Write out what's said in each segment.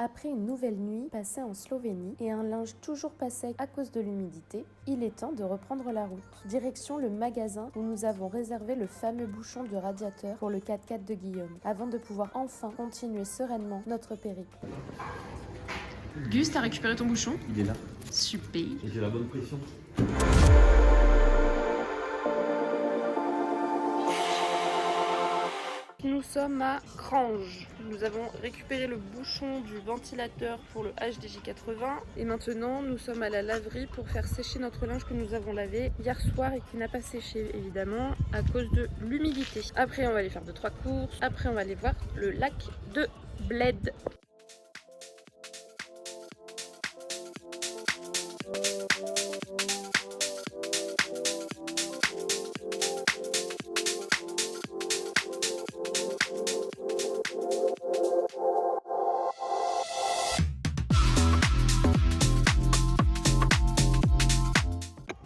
Après une nouvelle nuit passée en Slovénie et un linge toujours pas sec à cause de l'humidité, il est temps de reprendre la route. Direction le magasin où nous avons réservé le fameux bouchon de radiateur pour le 4x4 de Guillaume, avant de pouvoir enfin continuer sereinement notre périple. Gus, t'as récupéré ton bouchon? Il est là. Super. Et j'ai la bonne pression. Nous sommes à Crange. Nous avons récupéré le bouchon du ventilateur pour le HDJ80 et maintenant nous sommes à la laverie pour faire sécher notre linge que nous avons lavé hier soir et qui n'a pas séché évidemment à cause de l'humidité. Après on va aller faire 2-3 courses, après on va aller voir le lac de Bled.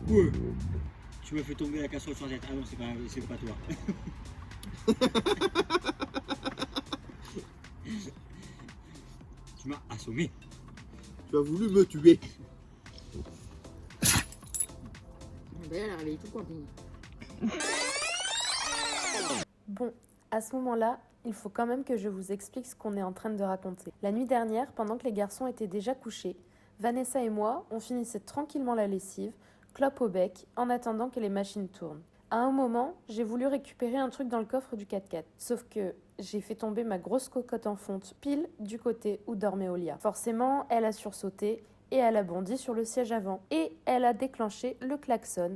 Ouais. Tu me fais tomber la casserole sur la tête. Ah non, c'est pas toi. Tu m'as assommé. Tu as voulu me tuer. Elle a réveillé tout le camping. Bon, à ce moment-là, il faut quand même que je vous explique ce qu'on est en train de raconter. La nuit dernière, pendant que les garçons étaient déjà couchés, Vanessa et moi, on finissait tranquillement la lessive, clope au bec, en attendant que les machines tournent. À un moment, j'ai voulu récupérer un truc dans le coffre du 4x4, sauf que j'ai fait tomber ma grosse cocotte en fonte pile du côté où dormait Olia. Forcément, elle a sursauté et elle a bondi sur le siège avant et elle a déclenché le klaxon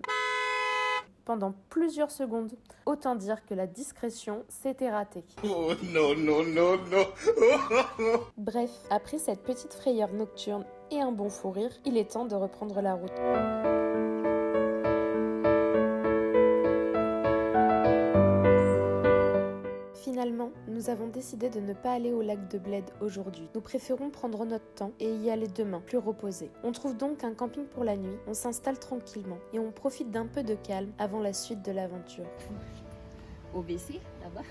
pendant plusieurs secondes. Autant dire que la discrétion s'était ratée. Oh non, non, non, non. Bref, après cette petite frayeur nocturne et un bon fou rire, il est temps de reprendre la route. Finalement, nous avons décidé de ne pas aller au lac de Bled aujourd'hui. Nous préférons prendre notre temps et y aller demain, plus reposé. On trouve donc un camping pour la nuit, on s'installe tranquillement et on profite d'un peu de calme avant la suite de l'aventure. Au WC, là-bas.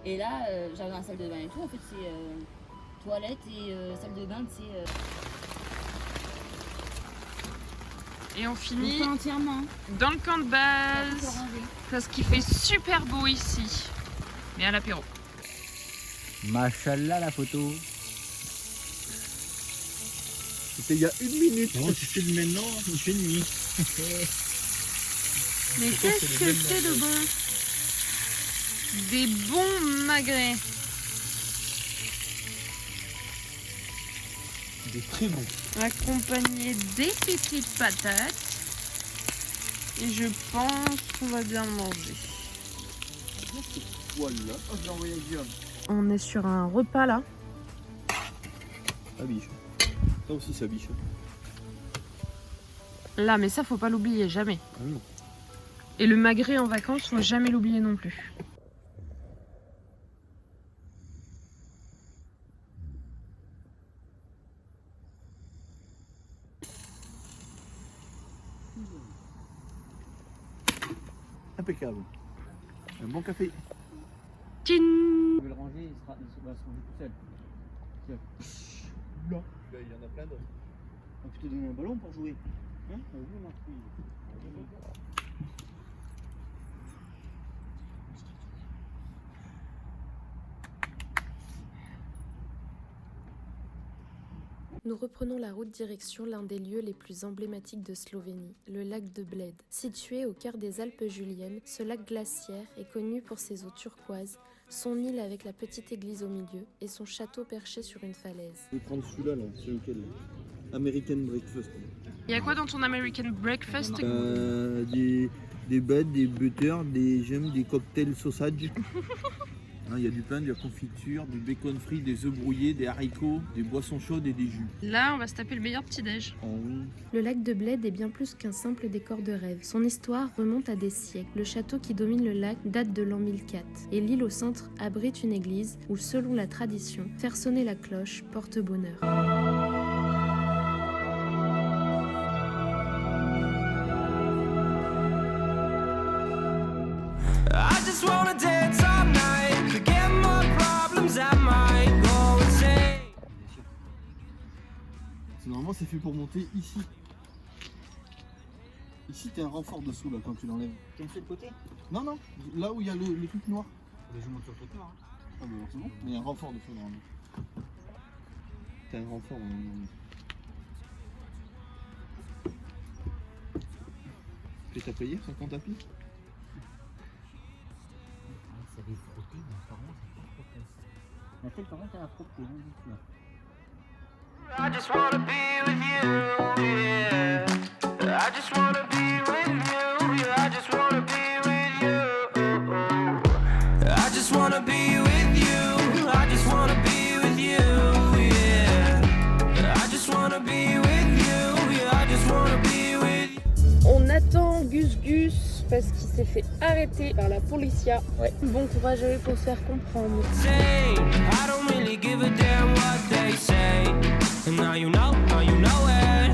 Et là, j'arrive dans la salle de bain et tout. En fait, c'est toilette et salle de bain, c'est... Et on finit entièrement. dans le camp de base parce qu'il fait super beau ici. Mais à l'apéro. Machallah la photo. C'était il y a 1 minute. Non, tu filmes maintenant, il fait nuit. Mais qu'est-ce que c'est de bon? Des bons magrets. Des très bons. Accompagné des petites patates. Et je pense qu'on va bien manger. Voilà. Oh, j'ai envoyé Guillaume. On est sur un repas là. Ça biche. Ça aussi, ça biche. Là, mais ça faut pas l'oublier, jamais. Ah non. Et le magret en vacances, faut jamais l'oublier non plus. Impeccable. Un bon café. Tchin! Je vais le ranger, il va se ranger tout seul. Tiens. Là. Il y en a plein d'autres. On peut te donner un ballon pour jouer. Hein? Nous reprenons la route direction l'un des lieux les plus emblématiques de Slovénie, le lac de Bled. Situé au cœur des Alpes juliennes, ce lac glaciaire est connu pour ses eaux turquoises, son île avec la petite église au milieu et son château perché sur une falaise. Je vais prendre celui-là, là. C'est lequel là? American Breakfast. Il y a quoi dans ton American Breakfast? Des bêtes, des butter, des gemmes, des cocktails sausage. Il y a du pain, de la confiture, du bacon frit, des œufs brouillés, des haricots, des boissons chaudes et des jus. Là, on va se taper le meilleur petit-déj. Oh oui. Le lac de Bled est bien plus qu'un simple décor de rêve. Son histoire remonte à des siècles. Le château qui domine le lac date de l'an 1004 et l'île au centre abrite une église où, selon la tradition, faire sonner la cloche porte bonheur. I just wanna dance all night. Forget my problems, I might go insane. Normalement, c'est fait pour monter ici. Ici, t'as un renfort dessous là quand tu l'enlèves. Tu me fais de côté? Non, non, là où il y a le truc noir. Je monte sur le truc noir. Ah bah c'est bon, mais il y a un renfort dessous normalement. T'as un renfort normalement. Tu t'as payé 50 tapis? Ça avait frotté, mais apparemment c'est pas frotté. La tête par contre elle a frotté, non du tout. I just wanna be with you, yeah. I just wanna be with you, yeah. I just wanna be with you. I just wanna be with you. I just wanna be with you, yeah. I just wanna be with you, yeah. I just wanna be with you. On attend Gus Gus parce qu'il s'est fait arrêter par la policia. Ouais. Bon courage à eux pour se faire comprendre. Say, I don't really give a damn what they say. And now you know it.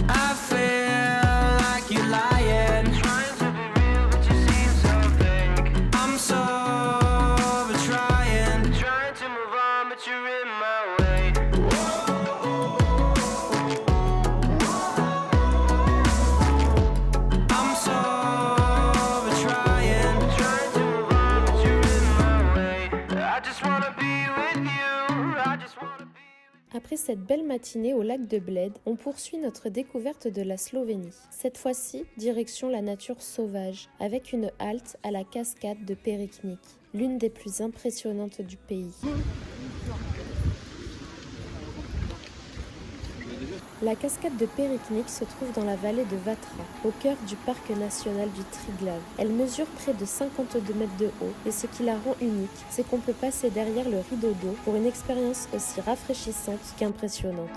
I feel like you're lying. Trying to be real, but you seem so fake. I'm sober, trying to move on, but you're in my way. I'm sober, trying to move on, but you're in my way. I just wanna be with you. I just wanna be. Après cette belle matinée au lac de Bled, on poursuit notre découverte de la Slovénie. Cette fois-ci, direction la nature sauvage, avec une halte à la cascade de Periknik, l'une des plus impressionnantes du pays. La cascade de Periknik se trouve dans la vallée de Vatra, au cœur du parc national du Triglav. Elle mesure près de 52 mètres de haut et ce qui la rend unique, c'est qu'on peut passer derrière le rideau d'eau pour une expérience aussi rafraîchissante qu'impressionnante.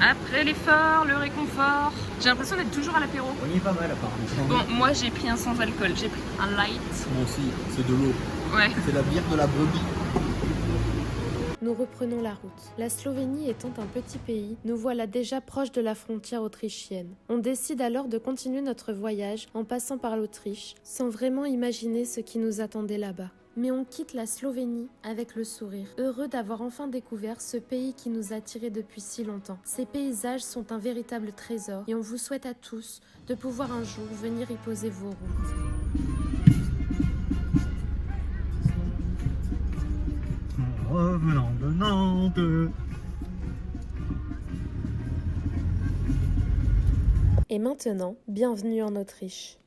Après l'effort, le réconfort, j'ai l'impression d'être toujours à l'apéro. On y est pas mal apparemment. Bon, moi j'ai pris un sans alcool, j'ai pris un light. Moi aussi, c'est de l'eau. Ouais. C'est la bière de la brebis. Nous reprenons la route. La Slovénie étant un petit pays, nous voilà déjà proches de la frontière autrichienne. On décide alors de continuer notre voyage en passant par l'Autriche, sans vraiment imaginer ce qui nous attendait là-bas. Mais on quitte la Slovénie avec le sourire, heureux d'avoir enfin découvert ce pays qui nous attirait depuis si longtemps. Ces paysages sont un véritable trésor et on vous souhaite à tous de pouvoir un jour venir y poser vos roues. Revenant de Nantes. Et maintenant, bienvenue en Autriche.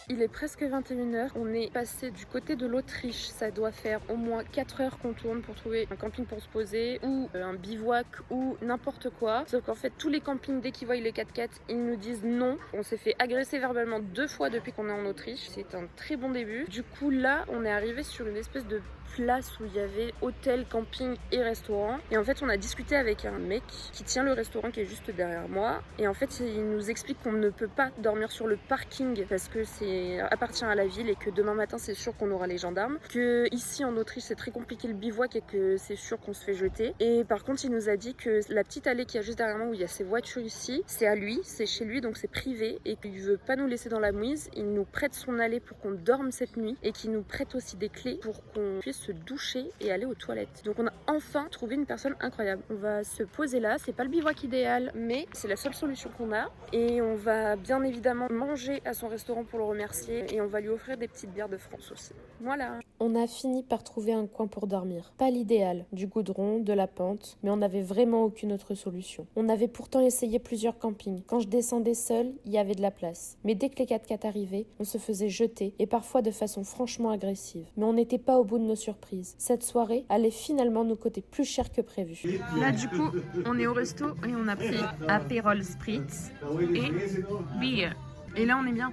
Il est presque 21h, on est passé du côté de l'Autriche, ça doit faire au moins 4 heures qu'on tourne pour trouver un camping pour se poser ou un bivouac ou n'importe quoi. Sauf qu'en fait tous les campings dès qu'ils voient les 4x4 ils nous disent non. On s'est fait agresser verbalement 2 fois depuis qu'on est en Autriche, c'est un très bon début. Du coup là on est arrivé sur une espèce de place où il y avait hôtel, camping et restaurant. Et en fait on a discuté avec un mec qui tient le restaurant qui est juste derrière moi. Et en fait il nous explique qu'on ne peut pas dormir sur le parking parce que c'est appartient à la ville et que demain matin c'est sûr qu'on aura les gendarmes. Que ici en Autriche c'est très compliqué le bivouac et que c'est sûr qu'on se fait jeter. Et par contre il nous a dit que la petite allée qui est juste derrière moi où il y a ces voitures ici, c'est à lui, c'est chez lui donc c'est privé et qu'il veut pas nous laisser dans la mouise. Il nous prête son allée pour qu'on dorme cette nuit et qu'il nous prête aussi des clés pour qu'on puisse se doucher et aller aux toilettes. Donc on a enfin trouvé une personne incroyable. On va se poser là, c'est pas le bivouac idéal mais c'est la seule solution qu'on a et on va bien évidemment manger à son restaurant pour le remercier remercier et on va lui offrir des petites bières de France aussi. Voilà. On a fini par trouver un coin pour dormir. Pas l'idéal, du goudron, de la pente, mais on n'avait vraiment aucune autre solution. On avait pourtant essayé plusieurs campings. Quand je descendais seule, il y avait de la place. Mais dès que les 4x4 arrivaient, on se faisait jeter et parfois de façon franchement agressive. Mais on n'était pas au bout de nos surprises. Cette soirée allait finalement nous coûter plus cher que prévu. Là du coup, on est au resto et on a pris Aperol Spritz et bière. Et là on est bien.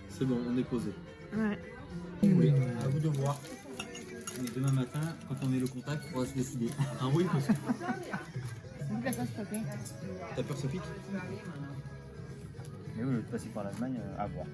C'est bon, on est posé. Ouais. Oui, à vous de voir. Mais demain matin, quand on met le contact, on va se décider. Ah oui, parce que Vous la sauce popée. t'as peur ça pique. Mais oui, passer par l'Allemagne, à voir.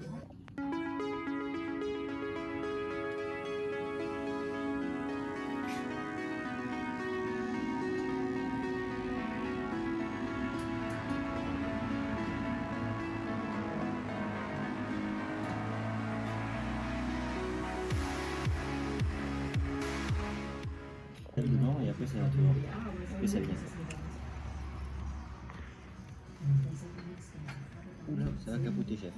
Dedans et après c'est un tour. Et ça vient. Oula, ça va capoter, chef.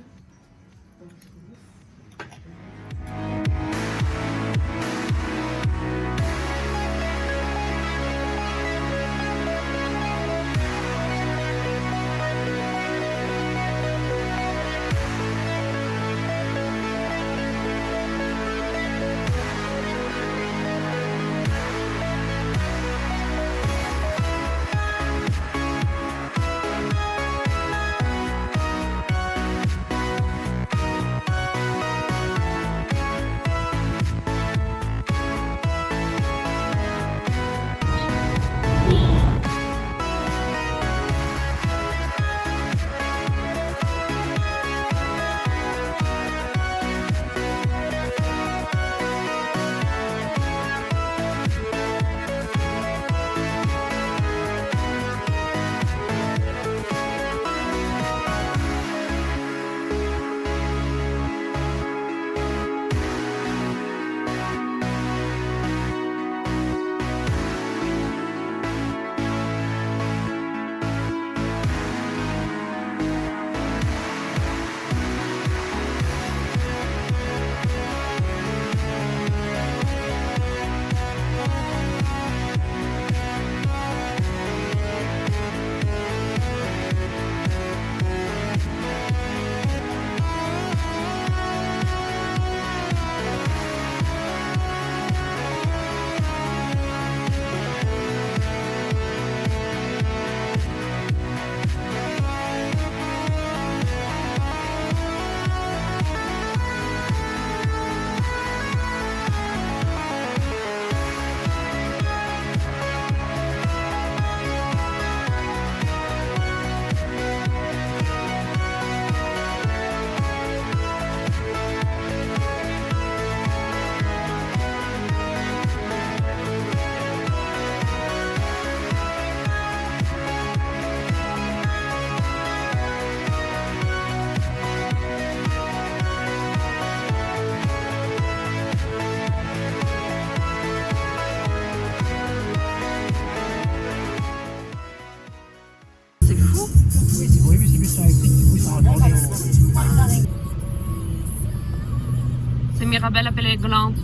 C'est Mirabelle appelle Glantine.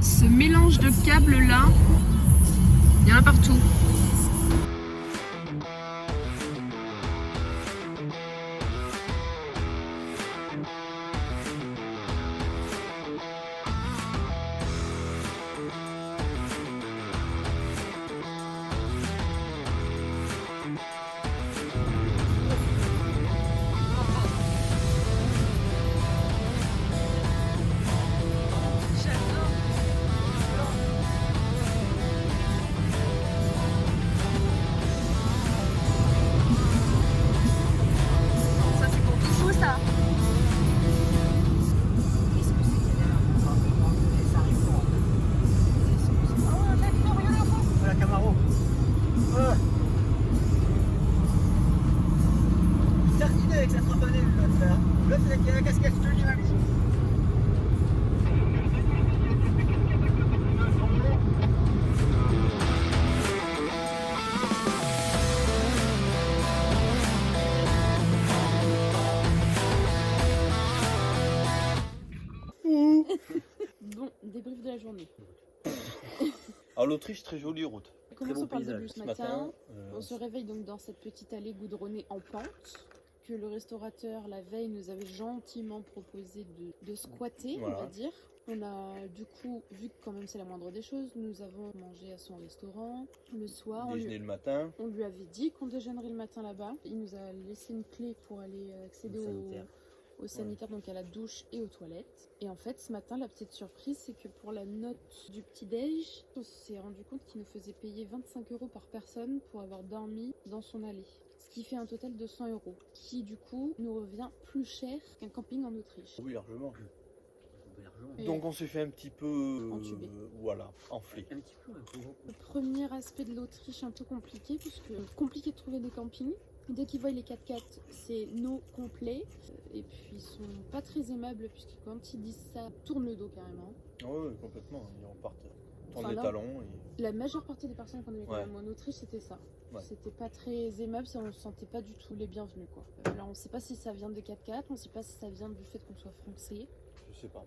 Ce mélange de câbles là, il y en a partout. la journée. Alors l'Autriche, très jolie route. Commençons beau par le paysage. début ce Ce matin. matin, On se réveille donc dans cette petite allée goudronnée en pente que le restaurateur la veille nous avait gentiment proposé de squatter, Voilà. on va dire. On a du coup, vu que quand même c'est la moindre des choses, nous avons mangé à son restaurant le soir. déjeuner le matin. On lui avait dit qu'on déjeunerait le matin là-bas. Il nous a laissé une clé pour aller accéder au sanitaire, donc à la douche et aux toilettes. Et en fait, ce matin, la petite surprise, c'est que pour la note du petit-déj, on s'est rendu compte qu'il nous faisait payer 25 € par personne pour avoir dormi dans son allée. Ce qui fait un total de 100 €, qui du coup nous revient plus cher qu'un camping en Autriche. Oui, largement. Et Donc on s'est fait un petit peu... Entubé. Voilà, enflé. Un petit peu, un peu. Le premier aspect de l'Autriche un peu compliqué, puisque compliqué de trouver des campings. Dès qu'ils voient les 4x4, c'est no complet. Et puis ils sont pas très aimables, puisque quand ils disent ça, ils tournent le dos carrément. Oui, complètement. Ils repartent. Tournent Enfin, les là- talons. Et... La majeure partie des personnes qu'on avait quand Ouais. même en Autriche, c'était ça. Ouais. C'était pas très aimable, on se sentait pas du tout les bienvenus, quoi. Alors on sait pas si ça vient des 4x4, on sait pas si ça vient du fait qu'on soit français. Je sais pas.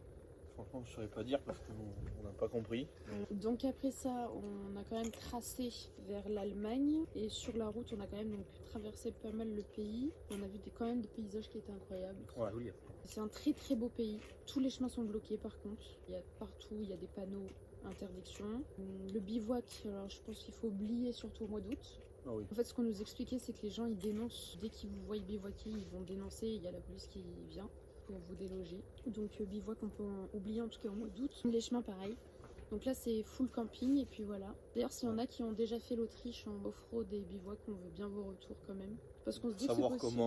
Franchement, je saurais pas dire parce qu'on n'a pas compris. Donc après ça, on a quand même tracé vers l'Allemagne et sur la route, on a quand même donc traversé pas mal le pays. On a vu quand même des paysages qui étaient incroyables. Ouais. Joli. C'est un très très beau pays. Tous les chemins sont bloqués par contre. Il y a partout, il y a des panneaux interdiction. Le bivouac, alors je pense qu'il faut oublier surtout au mois d'août. Ah oui. En fait, ce qu'on nous expliquait, c'est que les gens ils dénoncent dès qu'ils vous voient bivouaquer, ils vont dénoncer. Il y a la police qui vient pour vous déloger. Donc bivouac, on peut oublier en tout cas au mois d'août. Les chemins, pareil. Donc là, c'est full camping et puis voilà. D'ailleurs, s'il y en a qui ont déjà fait l'Autriche en off-road et bivouac, on veut bien vos retours quand même. Parce qu'on se dit Savoir que c'est possible.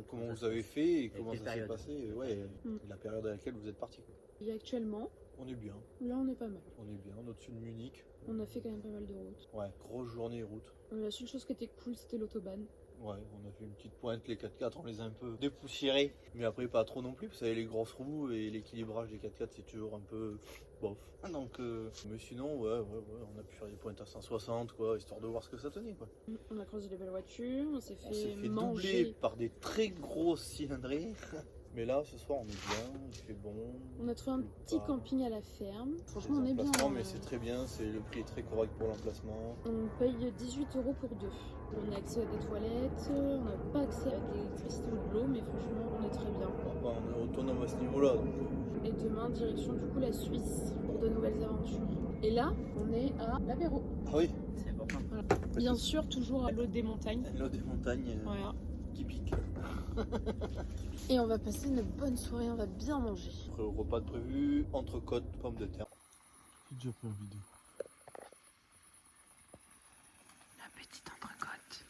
comment vous avez fait et comment quelle ça s'est période. passé. Ouais, Mm. la période à laquelle vous êtes parti. Quoi. Et actuellement, On est bien. là, on est pas mal. On est bien. Au-dessus de Munich. On a fait quand même pas mal de routes. Ouais, grosse journée route. La seule chose qui était cool, c'était l'autobahn. Ouais, on a fait une petite pointe, les 4x4, on les a un peu dépoussiérés. Mais après, pas trop non plus, parce que les grosses roues et l'équilibrage des 4x4, c'est toujours un peu bof. Donc, mais sinon, ouais, on a pu faire des pointes à 160, quoi, histoire de voir ce que ça tenait, quoi. On a croisé des belles voitures, on s'est On s'est fait manger. doubler par des très grosses cylindrées. Mais là, ce soir, on est bien, il fait bon. On a trouvé un petit Pas- camping à la ferme. Franchement, on Les est bien. emplacements, hein. mais c'est très bien, le prix est très correct pour l'emplacement. On paye 18 € pour deux. On a accès à des toilettes, on n'a pas accès à de l'électricité ou de l'eau, mais franchement, on est très bien. Bon, on est autonome à ce niveau-là, donc Et demain, direction du coup la Suisse pour de nouvelles aventures. Et là, on est à l'apéro. Ah oui, C'est important. Bien sûr, toujours à l'eau des montagnes. l'eau des montagnes Voilà. qui pique. Et on va passer une bonne soirée, on va bien manger. Après, repas de prévu, entrecôte, pommes de terre. J'ai déjà pris en vidéo. La petite entrecôte.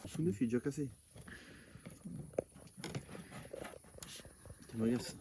Sous neuf, il est déjà cassé. Ça m'agace.